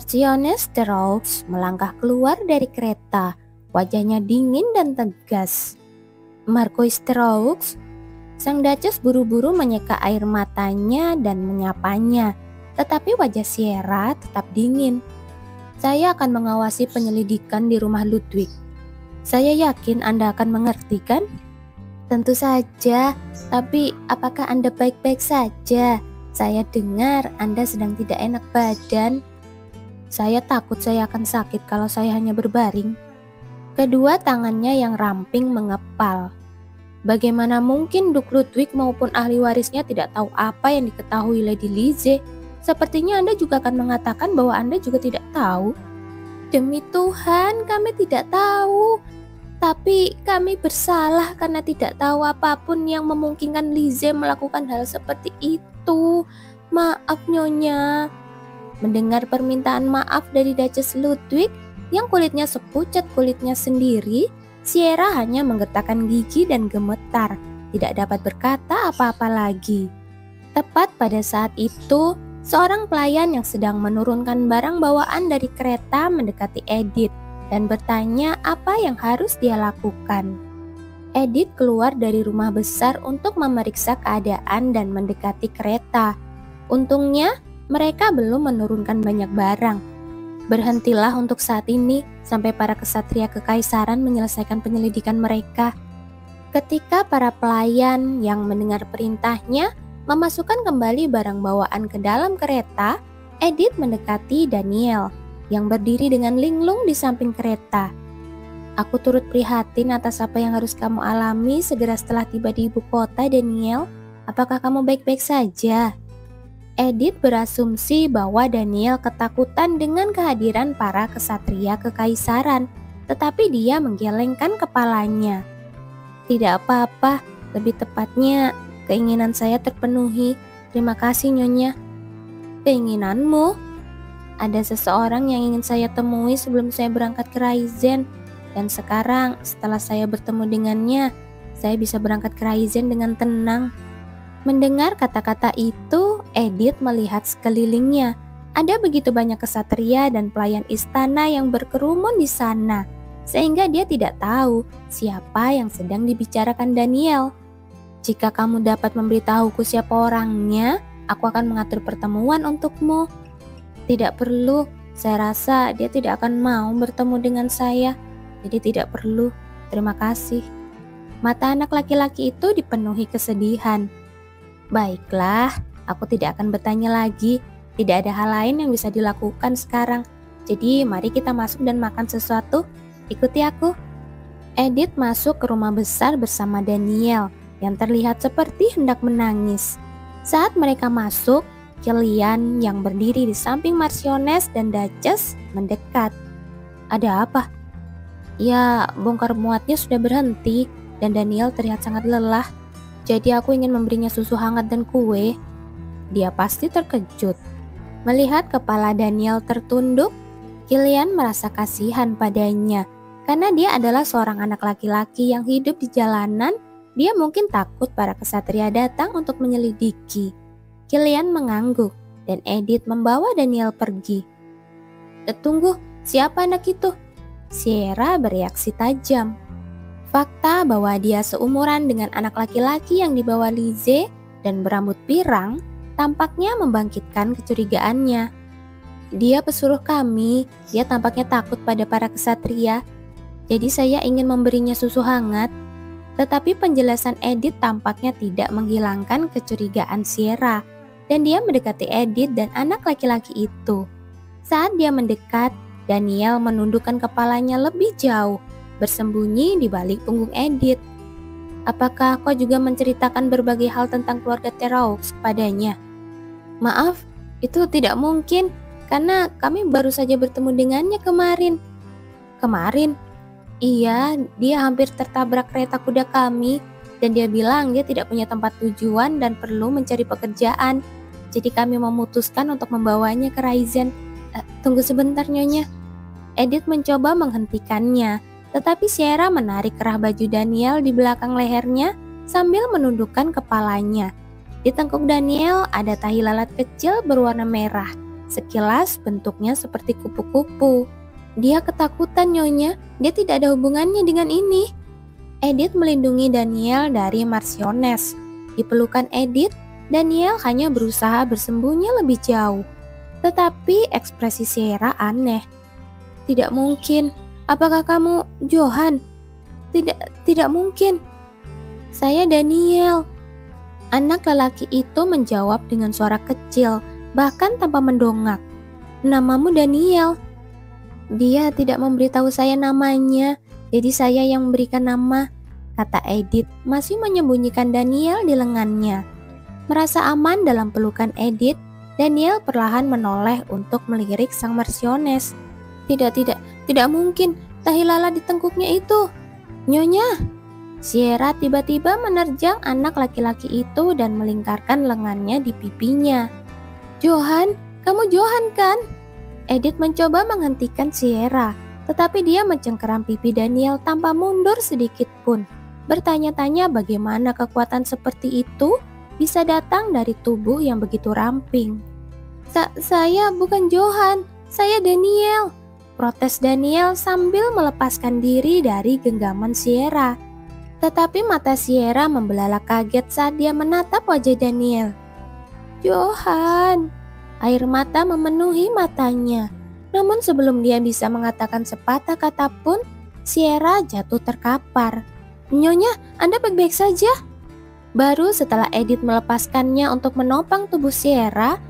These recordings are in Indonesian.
Marchioness Straux melangkah keluar dari kereta, wajahnya dingin dan tegas. Marquis Straux, sang Duchess buru-buru menyeka air matanya dan menyapanya, tetapi wajah Sierra tetap dingin. Saya akan mengawasi penyelidikan di rumah Ludwig. Saya yakin Anda akan mengerti, kan? Tentu saja, tapi apakah Anda baik-baik saja? Saya dengar Anda sedang tidak enak badan. Saya takut saya akan sakit kalau saya hanya berbaring. Kedua tangannya yang ramping mengepal. Bagaimana mungkin Duk Ludwig maupun ahli warisnya tidak tahu apa yang diketahui Lady Lize? Sepertinya Anda juga akan mengatakan bahwa Anda juga tidak tahu. Demi Tuhan, kami tidak tahu. Tapi kami bersalah karena tidak tahu apapun yang memungkinkan Lize melakukan hal seperti itu. Maaf, Nyonya. Mendengar permintaan maaf dari Duchess Ludwig yang kulitnya sepucat kulitnya sendiri, Sierra hanya menggertakkan gigi dan gemetar, tidak dapat berkata apa-apa lagi. Tepat pada saat itu, seorang pelayan yang sedang menurunkan barang bawaan dari kereta mendekati Edith dan bertanya apa yang harus dia lakukan. Edith keluar dari rumah besar untuk memeriksa keadaan dan mendekati kereta. Untungnya, mereka belum menurunkan banyak barang. Berhentilah untuk saat ini sampai para kesatria kekaisaran menyelesaikan penyelidikan mereka. Ketika para pelayan yang mendengar perintahnya memasukkan kembali barang bawaan ke dalam kereta, Edith mendekati Daniel yang berdiri dengan linglung di samping kereta. Aku turut prihatin atas apa yang harus kamu alami segera setelah tiba di ibu kota, Daniel. Apakah kamu baik-baik saja? Edith berasumsi bahwa Daniel ketakutan dengan kehadiran para kesatria kekaisaran, tetapi dia menggelengkan kepalanya. Tidak apa-apa, lebih tepatnya keinginan saya terpenuhi. Terima kasih, Nyonya. Keinginanmu? Ada seseorang yang ingin saya temui sebelum saya berangkat ke Raizen, dan sekarang setelah saya bertemu dengannya, saya bisa berangkat ke Raizen dengan tenang. Mendengar kata-kata itu, Edith melihat sekelilingnya. Ada begitu banyak kesatria dan pelayan istana yang berkerumun di sana, sehingga dia tidak tahu siapa yang sedang dibicarakan Daniel. Jika kamu dapat memberitahuku siapa orangnya, aku akan mengatur pertemuan untukmu. Tidak perlu, saya rasa dia tidak akan mau bertemu dengan saya, jadi tidak perlu. Terima kasih. Mata anak laki-laki itu dipenuhi kesedihan. Baiklah, aku tidak akan bertanya lagi. Tidak ada hal lain yang bisa dilakukan sekarang. Jadi mari kita masuk dan makan sesuatu. Ikuti aku. Edith masuk ke rumah besar bersama Daniel yang terlihat seperti hendak menangis. Saat mereka masuk, Kilian yang berdiri di samping Marchioness dan Duchess mendekat. Ada apa? Ya, bongkar muatnya sudah berhenti dan Daniel terlihat sangat lelah. Jadi aku ingin memberinya susu hangat dan kue. Dia pasti terkejut. Melihat kepala Daniel tertunduk, Kilian merasa kasihan padanya. Karena dia adalah seorang anak laki-laki yang hidup di jalanan, dia mungkin takut para kesatria datang untuk menyelidiki. Kilian mengangguk dan Edith membawa Daniel pergi. Tunggu, siapa anak itu? Sierra bereaksi tajam. Fakta bahwa dia seumuran dengan anak laki-laki yang dibawa Lize dan berambut pirang tampaknya membangkitkan kecurigaannya. Dia pesuruh kami, dia tampaknya takut pada para kesatria, jadi saya ingin memberinya susu hangat. Tetapi penjelasan Edith tampaknya tidak menghilangkan kecurigaan Sierra, dan dia mendekati Edith dan anak laki-laki itu. Saat dia mendekat, Daniel menundukkan kepalanya lebih jauh, bersembunyi di balik punggung Edith. Apakah kau juga menceritakan berbagai hal tentang keluarga Teraux kepadanya? Maaf, itu tidak mungkin, karena kami baru saja bertemu dengannya kemarin. Kemarin? Iya, dia hampir tertabrak kereta kuda kami, dan dia bilang dia tidak punya tempat tujuan dan perlu mencari pekerjaan. Jadi kami memutuskan untuk membawanya ke Raizen. Tunggu sebentar, Nyonya. Edith mencoba menghentikannya, tetapi Sierra menarik kerah baju Daniel di belakang lehernya sambil menundukkan kepalanya. Di tengkuk Daniel ada tahi lalat kecil berwarna merah. Sekilas bentuknya seperti kupu-kupu. Dia ketakutan, Nyonya. Dia tidak ada hubungannya dengan ini. Edith melindungi Daniel dari Marchioness. Di pelukan Edith, Daniel hanya berusaha bersembunyi lebih jauh. Tetapi ekspresi Sierra aneh. Tidak mungkin. Apakah kamu Johan? Tidak mungkin. Saya Daniel. Anak lelaki itu menjawab dengan suara kecil, bahkan tanpa mendongak. Namamu Daniel. Dia tidak memberitahu saya namanya, jadi saya yang memberikan nama, kata Edith, masih menyembunyikan Daniel di lengannya. Merasa aman dalam pelukan Edith, Daniel perlahan menoleh untuk melirik sang Marchioness. Tidak mungkin, tahi lala di tengkuknya itu. Nyonya. Sierra tiba-tiba menerjang anak laki-laki itu dan melingkarkan lengannya di pipinya. Johan, kamu Johan kan? Edith mencoba menghentikan Sierra, tetapi dia mencengkeram pipi Daniel tanpa mundur sedikit pun. Bertanya-tanya bagaimana kekuatan seperti itu bisa datang dari tubuh yang begitu ramping. Saya bukan Johan, saya Daniel, protes Daniel sambil melepaskan diri dari genggaman Sierra. Tetapi mata Sierra membelalak kaget saat dia menatap wajah Daniel. Johan, air mata memenuhi matanya. Namun sebelum dia bisa mengatakan sepatah kata pun, Sierra jatuh terkapar. Nyonya, Anda baik-baik saja? Baru setelah Edith melepaskannya untuk menopang tubuh Sierra,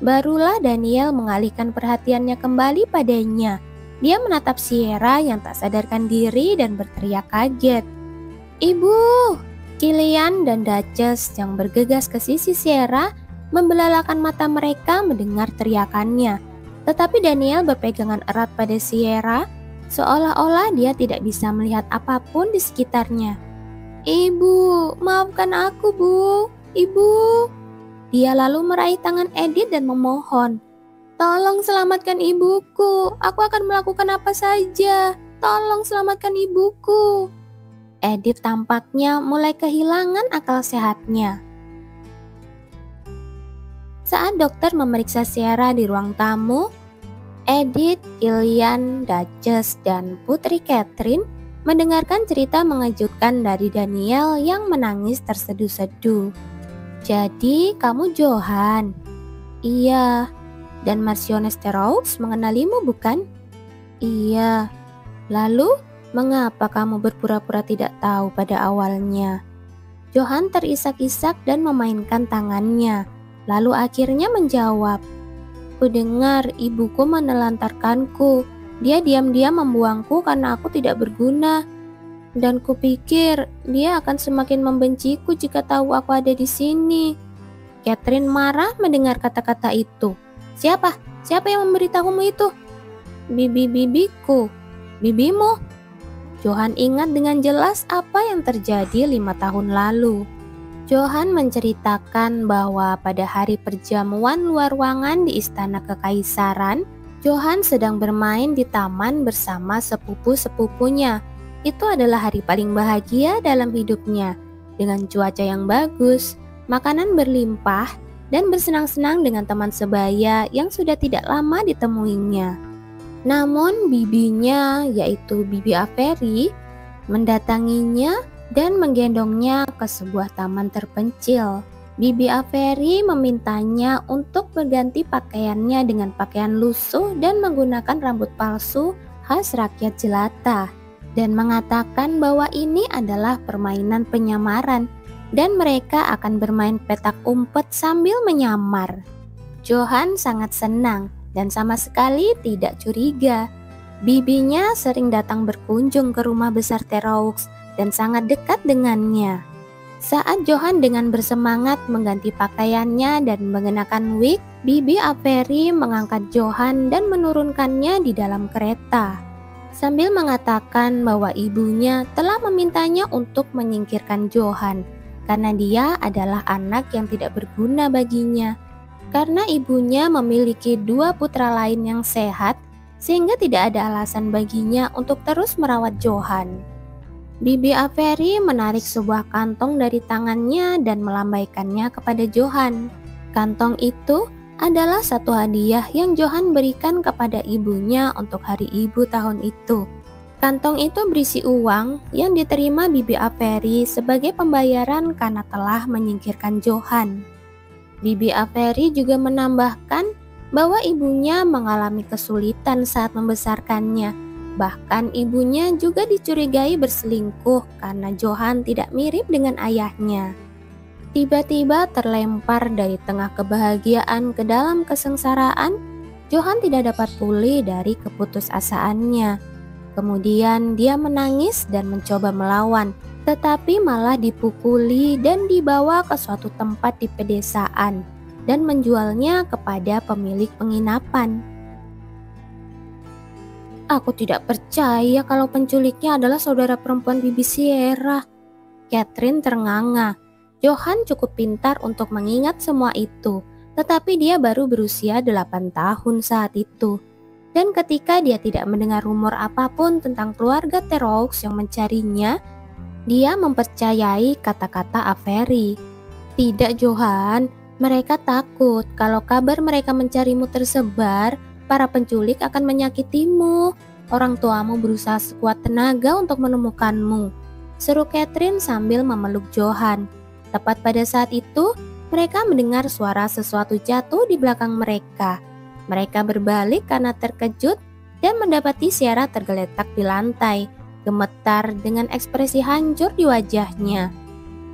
barulah Daniel mengalihkan perhatiannya kembali padanya. Dia menatap Sierra yang tak sadarkan diri dan berteriak kaget. Ibu! Kilian dan Duchess yang bergegas ke sisi Sierra membelalakan mata mereka mendengar teriakannya. Tetapi Daniel berpegangan erat pada Sierra, seolah-olah dia tidak bisa melihat apapun di sekitarnya. Ibu, maafkan aku, Bu. Ibu. Dia lalu meraih tangan Edith dan memohon. Tolong selamatkan ibuku. Aku akan melakukan apa saja. Tolong selamatkan ibuku. Edith tampaknya mulai kehilangan akal sehatnya. Saat dokter memeriksa Sierra di ruang tamu, Edith, Kilian, Duchess, dan Putri Catherine mendengarkan cerita mengejutkan dari Daniel yang menangis terseduh-seduh. Jadi kamu Johan? Iya. Dan Marchioness Teraux mengenalimu bukan? Iya. Lalu mengapa kamu berpura-pura tidak tahu pada awalnya? Johan terisak-isak dan memainkan tangannya, lalu akhirnya menjawab. Kudengar ibuku menelantarkanku. Dia diam-diam membuangku karena aku tidak berguna. Dan kupikir dia akan semakin membenciku jika tahu aku ada di sini. Catherine marah mendengar kata-kata itu. Siapa? Siapa yang memberitahumu itu? Bibiku. Bibimu? Johan ingat dengan jelas apa yang terjadi 5 tahun lalu. Johan menceritakan bahwa pada hari perjamuan luar ruangan di istana kekaisaran, Johan sedang bermain di taman bersama sepupu-sepupunya. Itu adalah hari paling bahagia dalam hidupnya, dengan cuaca yang bagus, makanan berlimpah, dan bersenang-senang dengan teman sebaya yang sudah tidak lama ditemuinya. Namun bibinya, yaitu Bibi Avery, mendatanginya dan menggendongnya ke sebuah taman terpencil. Bibi Avery memintanya untuk berganti pakaiannya dengan pakaian lusuh dan menggunakan rambut palsu khas rakyat jelata, dan mengatakan bahwa ini adalah permainan penyamaran dan mereka akan bermain petak umpet sambil menyamar. Johan sangat senang dan sama sekali tidak curiga. Bibinya sering datang berkunjung ke rumah besar Teraux dan sangat dekat dengannya. Saat Johan dengan bersemangat mengganti pakaiannya dan mengenakan wig, Bibi Avery mengangkat Johan dan menurunkannya di dalam kereta, sambil mengatakan bahwa ibunya telah memintanya untuk menyingkirkan Johan karena dia adalah anak yang tidak berguna baginya. Karena ibunya memiliki 2 putra lain yang sehat, sehingga tidak ada alasan baginya untuk terus merawat Johan. Bibi Avery menarik sebuah kantong dari tangannya dan melambaikannya kepada Johan. Kantong itu adalah satu hadiah yang Johan berikan kepada ibunya untuk hari ibu tahun itu. Kantong itu berisi uang yang diterima Bibi Avery sebagai pembayaran karena telah menyingkirkan Johan. Bibi Avery juga menambahkan bahwa ibunya mengalami kesulitan saat membesarkannya. Bahkan ibunya juga dicurigai berselingkuh karena Johan tidak mirip dengan ayahnya. Tiba-tiba terlempar dari tengah kebahagiaan ke dalam kesengsaraan, Johan tidak dapat pulih dari keputusasaannya. Kemudian dia menangis dan mencoba melawan, tetapi malah dipukuli dan dibawa ke suatu tempat di pedesaan dan menjualnya kepada pemilik penginapan. Aku tidak percaya kalau penculiknya adalah saudara perempuan Bibi Sierra. Catherine ternganga. Johan cukup pintar untuk mengingat semua itu, tetapi dia baru berusia 8 tahun saat itu. Dan ketika dia tidak mendengar rumor apapun tentang keluarga Teraux yang mencarinya, dia mempercayai kata-kata Avery. Tidak, Johan, mereka takut kalau kabar mereka mencarimu tersebar, para penculik akan menyakitimu. Orang tuamu berusaha sekuat tenaga untuk menemukanmu, seru Catherine sambil memeluk Johan. Tepat pada saat itu, mereka mendengar suara sesuatu jatuh di belakang mereka. Mereka berbalik karena terkejut dan mendapati Sierra tergeletak di lantai, gemetar dengan ekspresi hancur di wajahnya.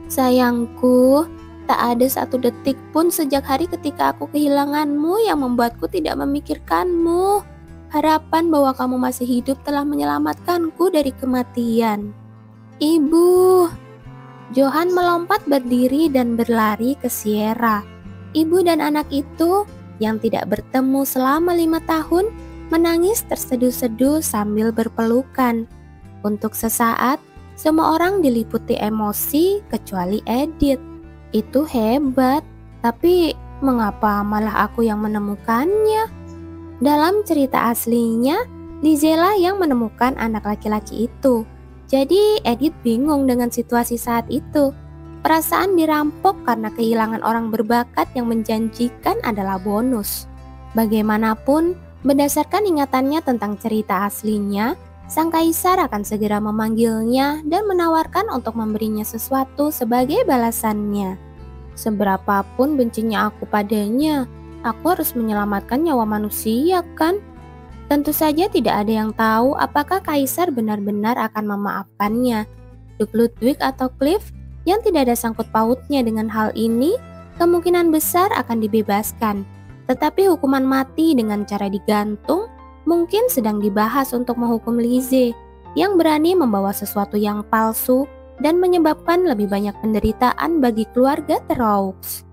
Sayangku, tak ada satu detik pun sejak hari ketika aku kehilanganmu yang membuatku tidak memikirkanmu. Harapan bahwa kamu masih hidup telah menyelamatkanku dari kematian. Ibu! Johan melompat berdiri dan berlari ke Sierra. Ibu dan anak itu yang tidak bertemu selama 5 tahun menangis terseduh-seduh sambil berpelukan. Untuk sesaat, semua orang diliputi emosi kecuali Edith. Itu hebat, tapi mengapa malah aku yang menemukannya? Dalam cerita aslinya, Lizella yang menemukan anak laki-laki itu. Jadi Edith bingung dengan situasi saat itu. Perasaan dirampok karena kehilangan orang berbakat yang menjanjikan adalah bonus. Bagaimanapun, berdasarkan ingatannya tentang cerita aslinya, sang kaisar akan segera memanggilnya dan menawarkan untuk memberinya sesuatu sebagai balasannya. Seberapapun bencinya aku padanya, aku harus menyelamatkan nyawa manusia, kan? Tentu saja tidak ada yang tahu apakah kaisar benar-benar akan memaafkannya. Duke Ludwig atau Cliff yang tidak ada sangkut pautnya dengan hal ini kemungkinan besar akan dibebaskan. Tetapi hukuman mati dengan cara digantung mungkin sedang dibahas untuk menghukum Lizzie yang berani membawa sesuatu yang palsu dan menyebabkan lebih banyak penderitaan bagi keluarga Teraux.